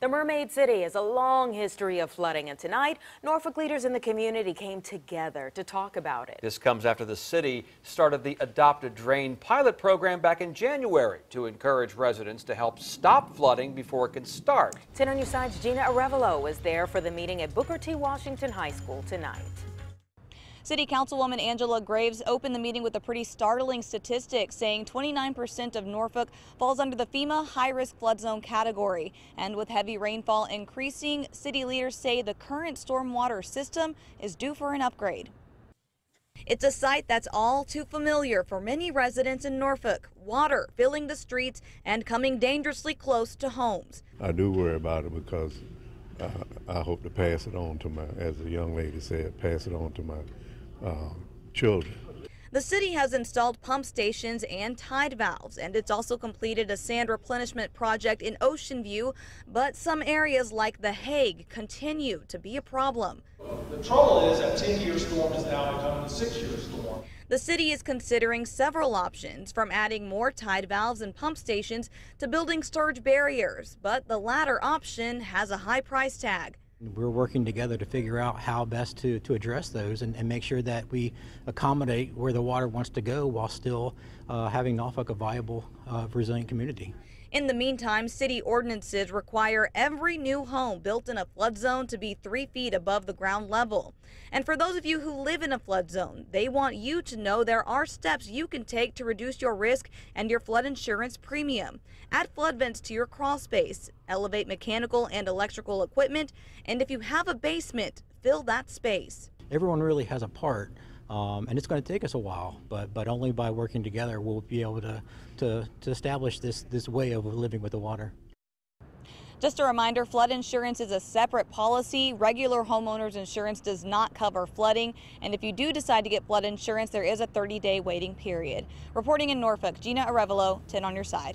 The Mermaid City has a long history of flooding, and tonight, Norfolk leaders in the community came together to talk about it. This comes after the city started the Adopt a Drain pilot program back in January to encourage residents to help stop flooding before it can start. 10 on your side's Gina Arevalo was there for the meeting at Booker T. Washington High School tonight. City Councilwoman Angela Graves opened the meeting with a pretty startling statistic, saying 29% of Norfolk falls under the FEMA high-risk flood zone category. And with heavy rainfall increasing, city leaders say the current stormwater system is due for an upgrade. It's a sight that's all too familiar for many residents in Norfolk. Water filling the streets and coming dangerously close to homes. I do worry about it because I hope to pass it on to my, as the young lady said, pass it on to my children. The city has installed pump stations and tide valves, and it's also completed a sand replenishment project in Ocean View, but some areas like The Hague continue to be a problem. The trouble is that 10-year storm is now becoming a 6-year storm. The city is considering several options, from adding more tide valves and pump stations to building surge barriers, but the latter option has a high price tag. We're working together to figure out how best to address those and make sure that we accommodate where the water wants to go while still having Norfolk a viable, resilient community. In the meantime, city ordinances require every new home built in a flood zone to be 3 feet above the ground level. And for those of you who live in a flood zone, they want you to know there are steps you can take to reduce your risk and your flood insurance premium. Add flood vents to your crawl space, elevate mechanical and electrical equipment, and if you have a basement, fill that space. Everyone really has a part. And it's going to take us a while, but only by working together we'll be able to establish this way of living with the water. Just a reminder, flood insurance is a separate policy. Regular homeowners insurance does not cover flooding, and if you do decide to get flood insurance, there is a 30-day waiting period. Reporting in Norfolk, Gina Arevalo, 10 on your side.